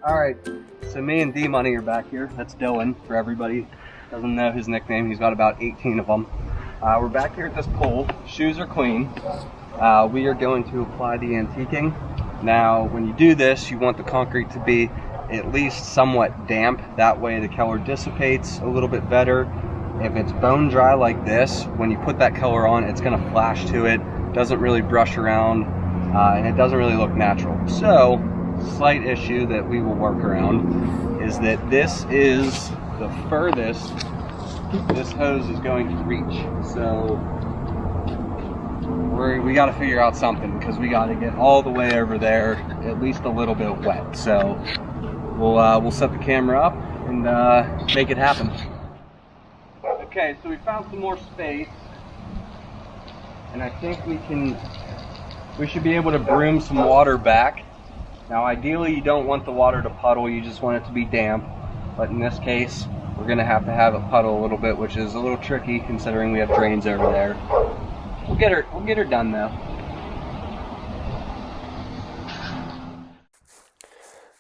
Alright, so me and D-Money are back here. That's Dylan, for everybody who doesn't know his nickname. He's got about 18 of them. We're back here at this pool. Shoes are clean. We are going to apply the antiquing. Now, when you do this, you want the concrete to be at least somewhat damp. That way the color dissipates a little bit better. If it's bone dry like this, when you put that color on, it's going to flash to it. Doesn't really brush around, and it doesn't really look natural. So, slight issue that we will work around is that this is the furthest this hose is going to reach. So we got to figure out something, because we got to get all the way over there, at least a little bit wet. So we'll set the camera up and make it happen. Okay, so we found some more space, and I think we should be able to broom some water back. Now ideally you don't want the water to puddle, you just want it to be damp, but in this case we're going to have it puddle a little bit, which is a little tricky considering we have drains over there. We'll get her done though.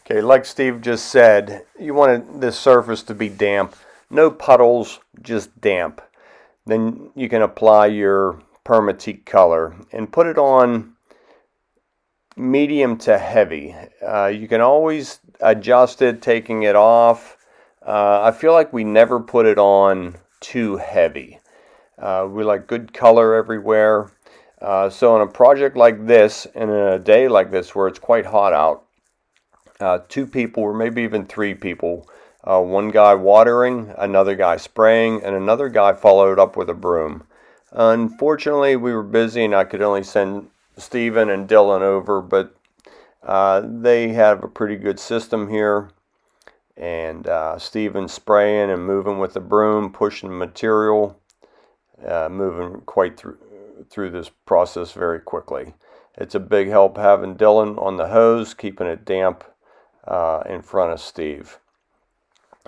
Okay, like Steve just said, you want this surface to be damp. No puddles, just damp. Then you can apply your permatique color and put it on medium to heavy. You can always adjust it, taking it off. I feel like we never put it on too heavy. We like good color everywhere. So on a project like this, and in a day like this where it's quite hot out, 2 people or maybe even 3 people, one guy watering, another guy spraying, and another guy followed up with a broom. Unfortunately, we were busy and I could only send Steven and Dylan over, but they have a pretty good system here. And Steven spraying and moving with the broom, pushing the material, moving quite through this process very quickly. It's a big help having Dylan on the hose, keeping it damp in front of Steve.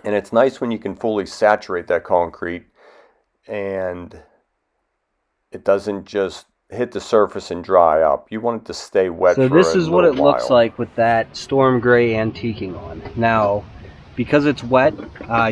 And it's nice when you can fully saturate that concrete and it doesn't just hit the surface and dry up. You want it to stay wet for a little while. So this is what it looks like with that storm gray antiquing on. Now, because it's wet,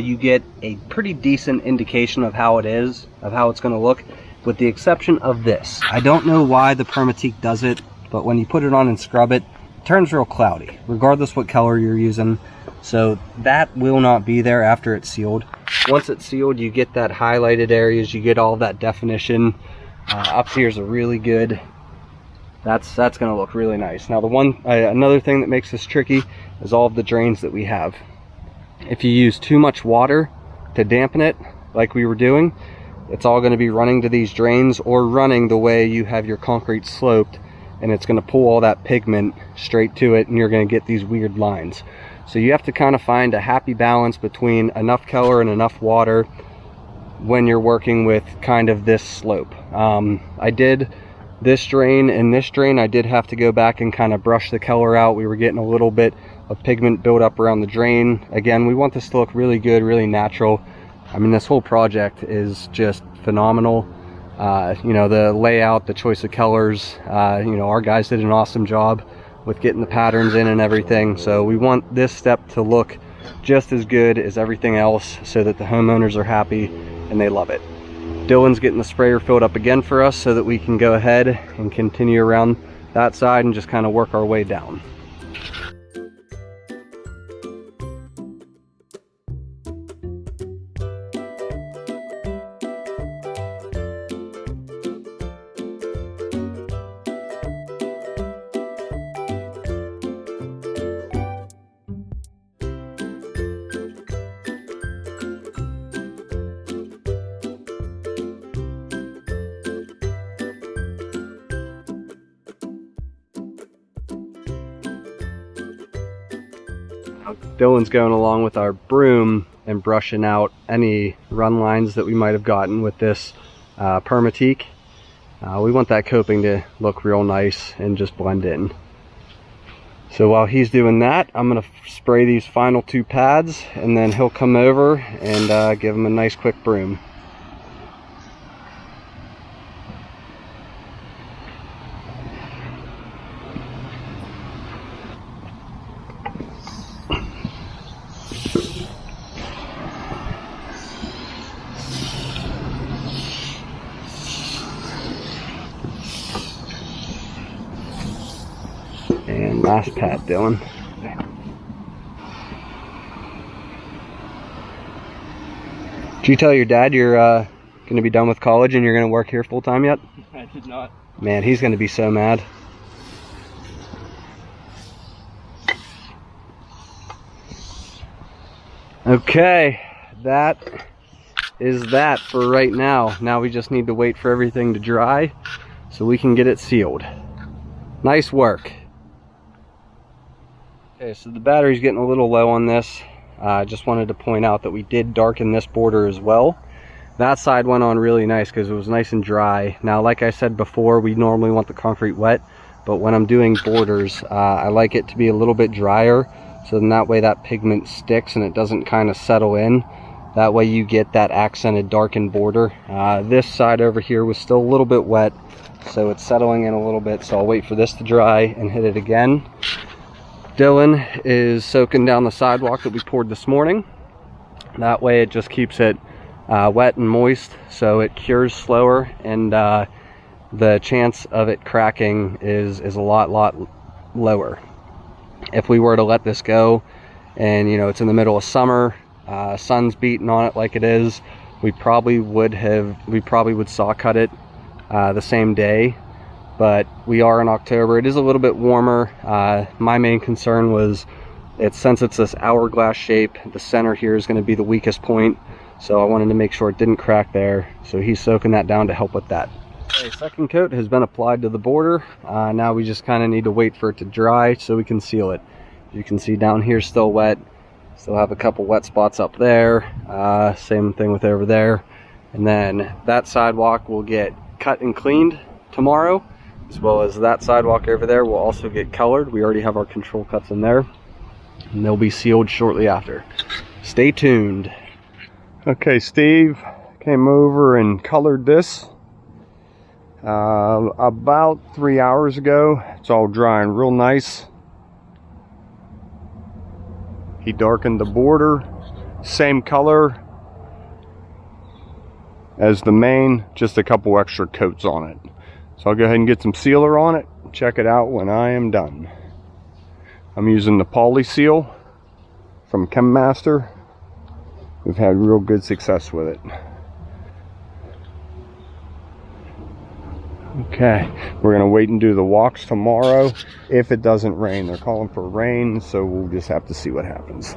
you get a pretty decent indication of how it is, of how it's going to look, with the exception of this. I don't know why the permatique does it, but when you put it on and scrub it, it turns real cloudy, regardless what color you're using. So that will not be there after it's sealed. Once it's sealed, you get that highlighted areas, you get all that definition. Up here is a really good. That's going to look really nice. Now another thing that makes this tricky is all of the drains that we have. If you use too much water to dampen it, like we were doing, it's all going to be running to these drains or running the way you have your concrete sloped, and it's going to pull all that pigment straight to it, and you're going to get these weird lines. So you have to kind of find a happy balance between enough color and enough water when you're working with kind of this slope. I did this drain and this drain, I did have to go back and kind of brush the color out. We were getting a little bit of pigment build up around the drain. Again, we want this to look really good, really natural. I mean, this whole project is just phenomenal. You know, the layout, the choice of colors, you know, our guys did an awesome job with getting the patterns in and everything. So we want this step to look just as good as everything else so that the homeowners are happy and they love it. Dylan's getting the sprayer filled up again for us so that we can go ahead and continue around that side and just kind of work our way down. Dylan's going along with our broom and brushing out any run lines that we might have gotten with this permatique. We want that coping to look real nice and just blend in. So while he's doing that, I'm going to spray these final 2 pads, and then he'll come over and give them a nice quick broom. Last pat, Dylan. Did you tell your dad you're going to be done with college and you're going to work here full time yet? I did not. Man, he's going to be so mad. Okay, that is that for right now. Now we just need to wait for everything to dry so we can get it sealed. Nice work. Okay, so the battery's getting a little low on this. I just wanted to point out that we did darken this border as well. That side went on really nice because it was nice and dry. Now, like I said before, we normally want the concrete wet, but when I'm doing borders, I like it to be a little bit drier, so then that way that pigment sticks and it doesn't kind of settle in. That way you get that accented darkened border. This side over here was still a little bit wet, so it's settling in a little bit, so I'll wait for this to dry and hit it again. Dylan is soaking down the sidewalk that we poured this morning. That way it just keeps it wet and moist, so it cures slower, and the chance of it cracking is a lot lower. If we were to let this go and, you know, it's in the middle of summer, sun's beating on it like it is, we probably would saw cut it the same day. But we are in October. It is a little bit warmer. My main concern was since it's this hourglass shape, the center here is going to be the weakest point, so I wanted to make sure it didn't crack there. So he's soaking that down to help with that. Okay, second coat has been applied to the border. Now we just kind of need to wait for it to dry so we can seal it. You can see down here still wet. Still have a couple wet spots up there. Same thing with over there. And then that sidewalk will get cut and cleaned tomorrow, as well as that sidewalk over there will also get colored. We already have our control cuts in there, and they'll be sealed shortly after. Stay tuned. Okay, Steve came over and colored this about 3 hours ago. It's all drying real nice. He darkened the border, same color as the main, just a couple extra coats on it. So I'll go ahead and get some sealer on it, check it out when I am done. I'm using the Poly Seal from ChemMaster. We've had real good success with it. Okay, we're gonna wait and do the walks tomorrow if it doesn't rain. They're calling for rain, so we'll just have to see what happens.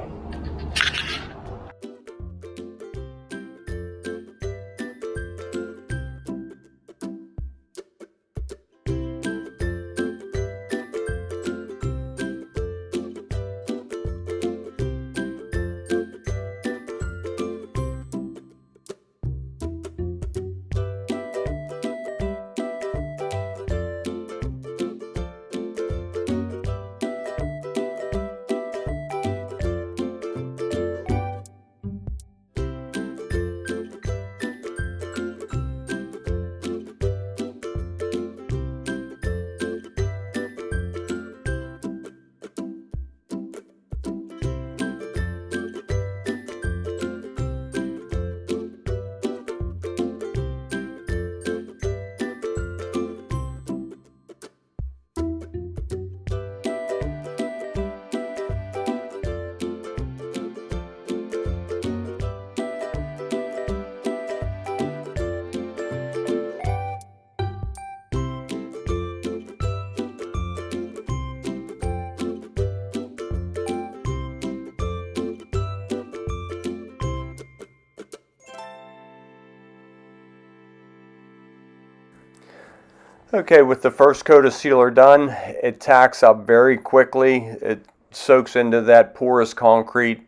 Okay, with the first coat of sealer done, it tacks up very quickly. It soaks into that porous concrete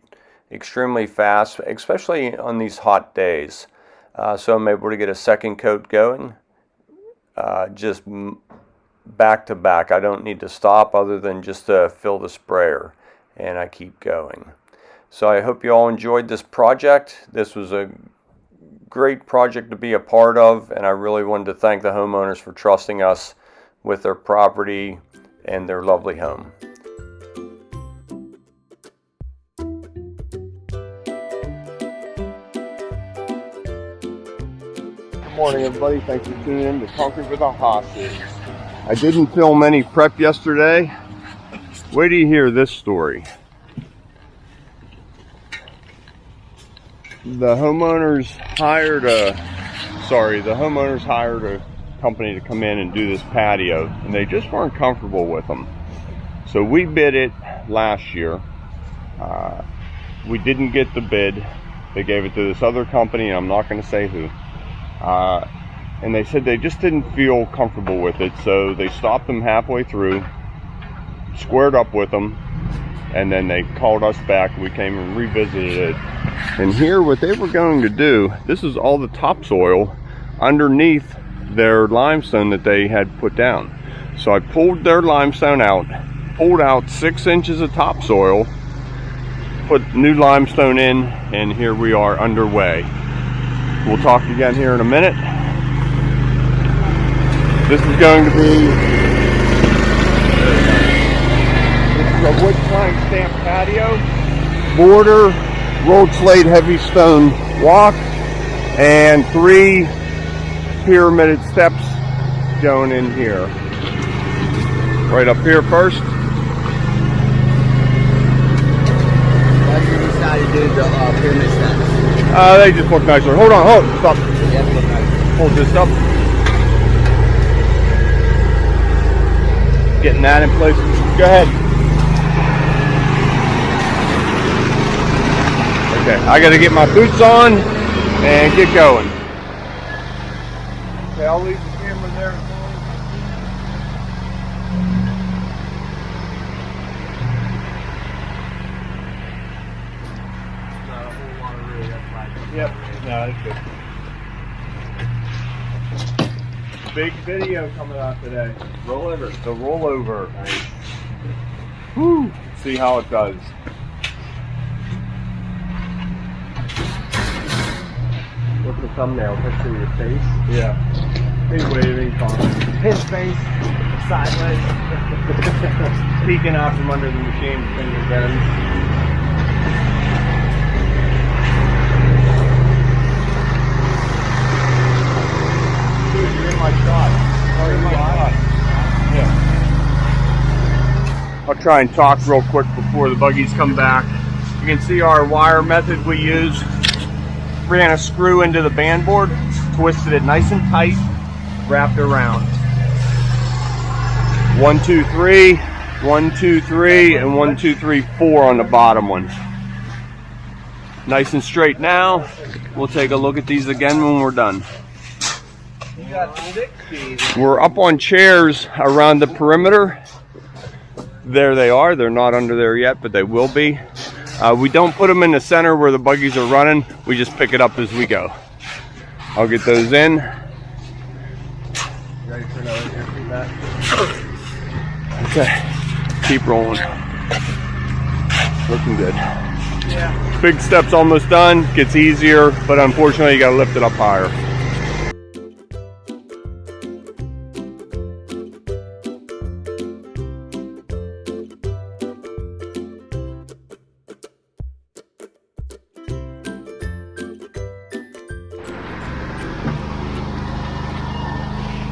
extremely fast, especially on these hot days. So I'm able to get a second coat going, just back to back. I don't need to stop other than just to fill the sprayer, and I keep going. So I hope you all enjoyed this project. This was a great project to be a part of, and I really wanted to thank the homeowners for trusting us with their property and their lovely home. Good morning, everybody. Thanks for tuning in to Concrete with a Hostage. I didn't film any prep yesterday. Wait till you hear this story. The homeowners hired a company to come in and do this patio, and they just weren't comfortable with them. So we bid it last year. We didn't get the bid. They gave it to this other company, and I'm not going to say who. And they said they just didn't feel comfortable with it, so they stopped them halfway through, squared up with them, and then they called us back. We came and revisited it. And here, what they were going to do, this is all the topsoil underneath their limestone that they had put down. So I pulled their limestone out, pulled out 6 inches of topsoil, put new limestone in, and here we are underway. We'll talk again here in a minute. This is going to be a wood plank stamp patio, border, rolled slate heavy stone walk, and 3 pyramided steps going in here. Right up here first. Why did you decide to do the pyramid steps? They just look nicer. Hold on, stop. Yeah, they look nice. Hold this up. Getting that in place. Go ahead. Okay, I gotta get my boots on and get going. Okay, I'll leave the camera there. Not a whole lot of room, that's fine. Yep, no, that's good. Big video coming out today. Rollover. The rollover. Nice. Woo! See how it does. What's the thumbnail? Picture your face. Yeah. Big waving, His face. Sideways. peeking out from under the machine, fingers bends. Dude, you're in my shot. Oh, you're in my shot. Yeah. I'll try and talk real quick before the buggies come back. You can see our wire method we use. Ran a screw into the band board, twisted it nice and tight, wrapped it around. 1, 2, 3, 1, 2, 3, and 1, 2, 3, 4 on the bottom one. Nice and straight now. We'll take a look at these again when we're done. You got 60. We're up on chairs around the perimeter. There they are. They're not under there yet, but they will be. We don't put them in the center where the buggies are running. We just pick it up as we go. I'll get those in. Ready for another interview, Matt? Okay, keep rolling. Looking good. Yeah. Big step's almost done. Gets easier, but unfortunately you gotta lift it up higher.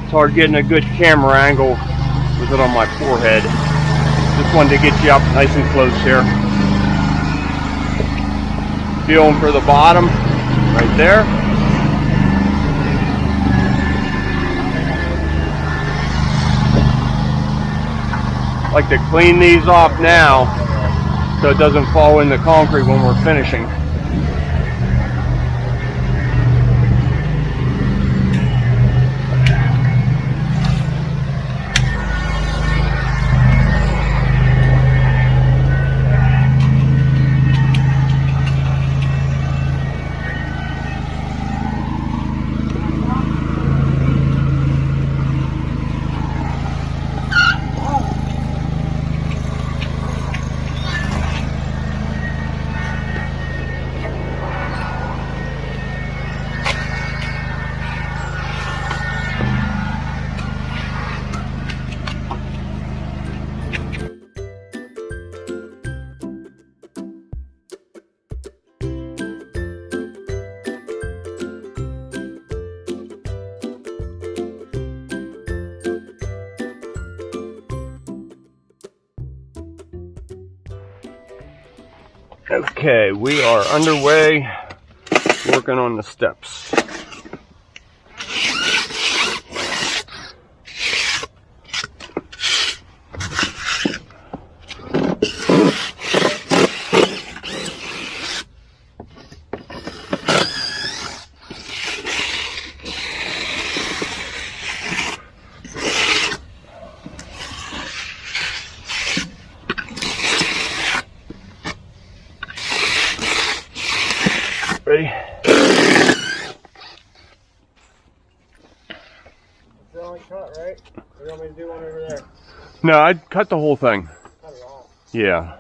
It's hard getting a good camera angle with it on my forehead. Just wanted to get you up nice and close here. Feeling for the bottom, right there. Like to clean these off now so it doesn't fall in the concrete when we're finishing. Okay, we are underway working on the steps. Ready? The only cut, right? Or you want me to do one over there? No, I'd cut the whole thing. Cut it off. Yeah.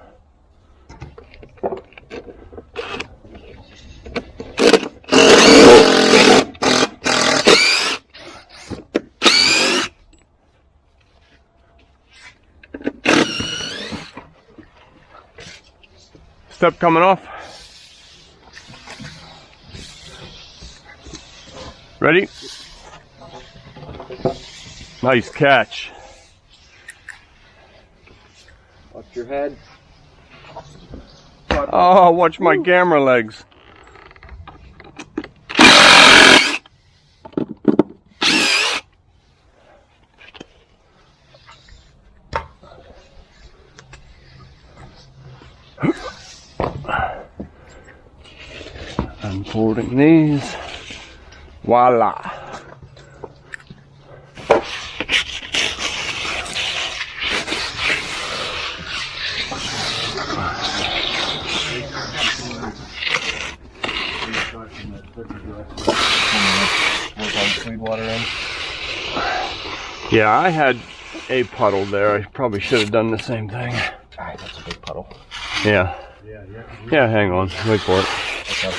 Step coming off. Ready? Nice catch. Watch your head. Oh, watch my camera legs. Unfolding these. Voila. Yeah, I had a puddle there. I probably should have done the same thing. Alright, that's a big puddle. Yeah. Yeah, hang on. Wait for it. Okay.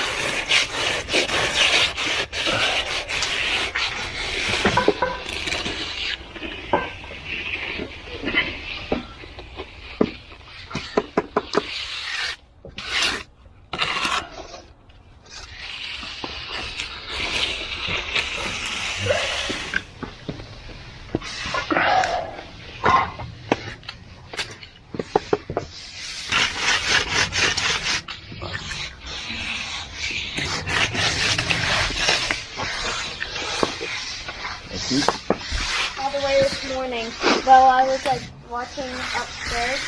All the way this morning, while I was like watching upstairs,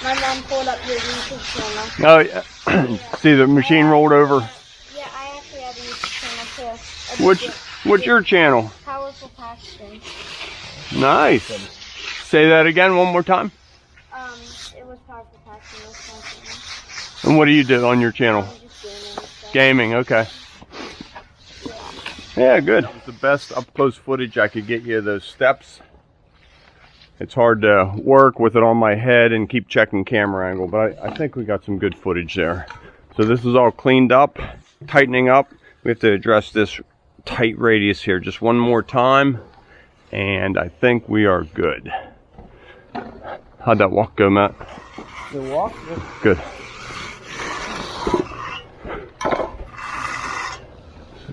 my mom pulled up your YouTube channel. Oh, yeah. See the machine rolled over. Yeah, I actually have a YouTube channel too. What's your channel? Powerful Passion. Nice. Say that again one more time. It was Powerful Passion. That's my channel. And what do you do on your channel? Just gaming and stuff. Gaming, okay. Yeah, good. It's the best up close footage I could get you of those steps. It's hard to work with it on my head and keep checking camera angle, but I think we got some good footage there. So this is all cleaned up, tightening up. We have to address this tight radius here just one more time, and I think we are good. How'd that walk go, Matt? The walk? Good.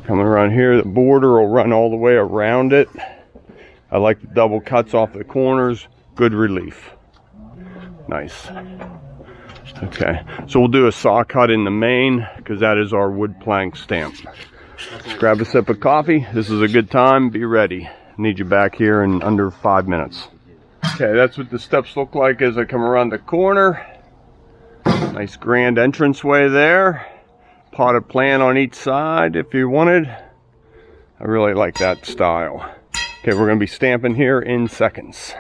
Coming around here, the border will run all the way around it. I like the double cuts off the corners. Good relief. Nice. Okay, so we'll do a saw cut in the main because that is our wood plank stamp. Grab a sip of coffee. This is a good time. Be ready. Need you back here in under 5 minutes. Okay, that's what the steps look like as I come around the corner. Nice grand entranceway there. Potted plant on each side if you wanted. I really like that style. Okay, we're going to be stamping here in seconds.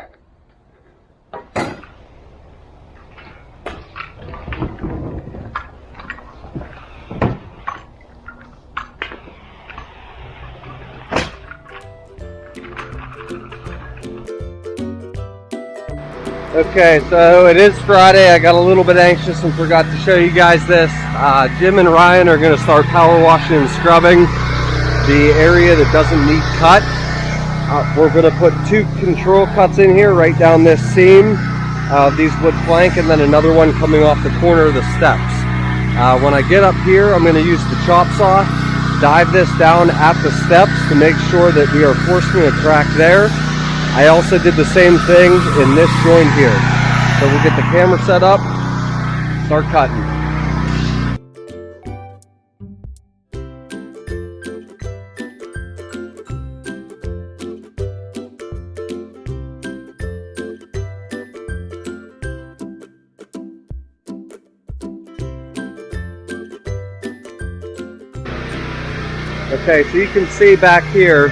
Okay, so it is Friday. I got a little bit anxious and forgot to show you guys this. Jim and Ryan are going to start power washing and scrubbing the area that doesn't need cut. We're going to put 2 control cuts in here right down this seam of these wood plank, and then another one coming off the corner of the steps. When I get up here, I'm going to use the chop saw, dive this down at the steps to make sure that we are forcing a track there. I also did the same thing in this joint here. So we'll get the camera set up, start cutting. Okay, so you can see back here,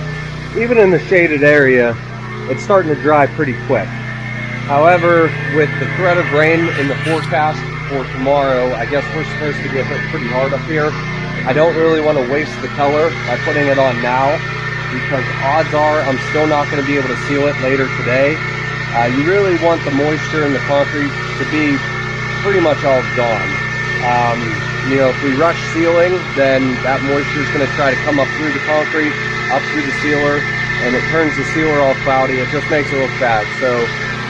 even in the shaded area, it's starting to dry pretty quick. However, with the threat of rain in the forecast for tomorrow, I guess we're supposed to get hit pretty hard up here. I don't really want to waste the color by putting it on now, because odds are I'm still not going to be able to seal it later today. You really want the moisture in the concrete to be pretty much all gone. You know, if we rush sealing, then that moisture is going to try to come up through the concrete, up through the sealer, and it turns the sealer all cloudy. It just makes it look bad. So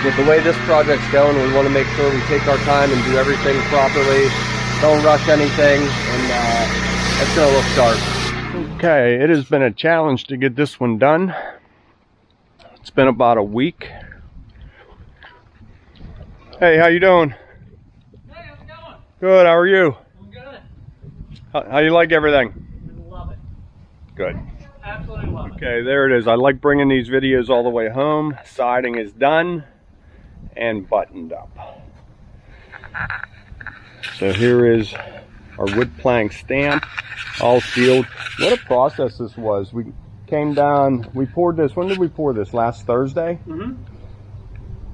with the way this project's going, we want to make sure we take our time and do everything properly. Don't rush anything, and it's going to look sharp. Okay, it has been a challenge to get this one done. It's been about a week. Hey, how you doing? Hey, how's it going? Good, how are you? I'm good. How you like everything? Love it. Good. Absolutely love it. Okay, there it is. I like bringing these videos all the way home. Siding is done and buttoned up. So here is our wood plank stamp, all sealed. What a process this was. We came down, we poured this, when did we pour this? Last Thursday? Mm-hmm.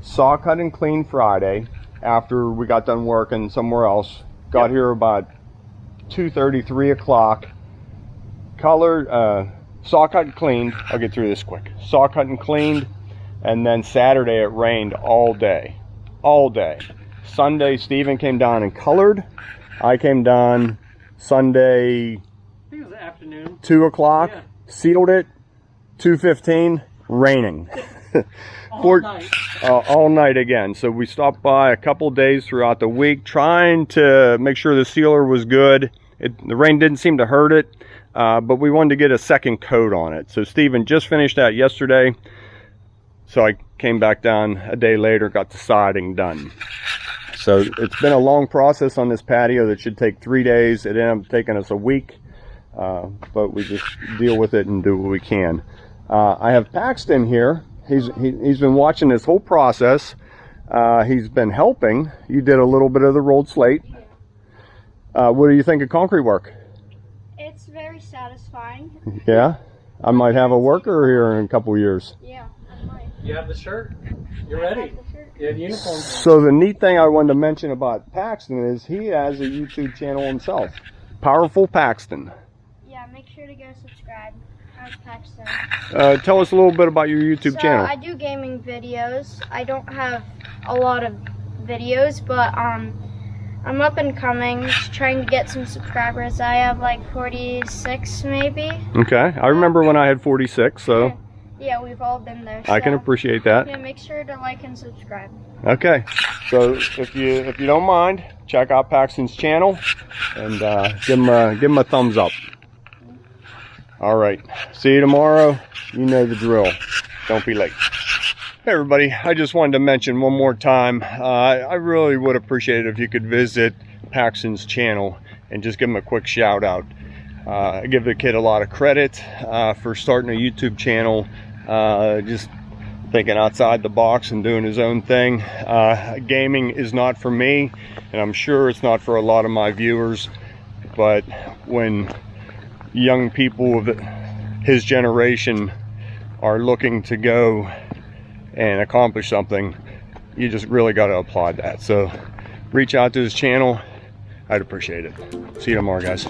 Saw cut and clean Friday after we got done working somewhere else. Got here about 2:30, 3 o'clock. Colored, saw cut and cleaned. I'll get through this quick. Saw cut and cleaned, and then Saturday it rained all day. All day. Sunday, Stephen came down and colored. I came down Sunday, I think it was the afternoon. 2 o'clock, Yeah. sealed it, 2:15, raining. All night. All night again. So we stopped by a couple days throughout the week trying to make sure the sealer was good. The rain didn't seem to hurt it, but we wanted to get a second coat on it. So Stephen just finished that yesterday. So I came back down a day later, got the siding done. So it's been a long process on this patio that should take 3 days. It ended up taking us a week, but we just deal with it and do what we can. I have Paxton here. He's been watching this whole process. He's been helping. You did a little bit of the rolled slate. What do you think of concrete work? It's very satisfying. Yeah? I might have a worker here in a couple years. Yeah, I might. You have the shirt. You're ready. You have uniform. So the neat thing I wanted to mention about Paxton is he has a YouTube channel himself. Powerful Paxton. Yeah, make sure to go subscribe. How's Paxton? Tell us a little bit about your YouTube channel. I do gaming videos. I don't have a lot of videos, but I'm up and coming, just trying to get some subscribers. I have like 46 maybe. Okay, I remember when I had 46, so Yeah, we've all been there. I can so, appreciate that. Yeah, make sure to like and subscribe. Okay, so if you don't mind, check out Paxton's channel and give him a thumbs up. All right, see you tomorrow. You know the drill. Don't be late. Hey everybody, I just wanted to mention one more time, I really would appreciate it if you could visit Paxton's channel and just give him a quick shout out. I give the kid a lot of credit for starting a YouTube channel, just thinking outside the box and doing his own thing. Gaming is not for me, and I'm sure it's not for a lot of my viewers, but when young people of his generation are looking to go and accomplish something, you just really got to applaud that. So reach out to his channel. I'd appreciate it. See you tomorrow, guys.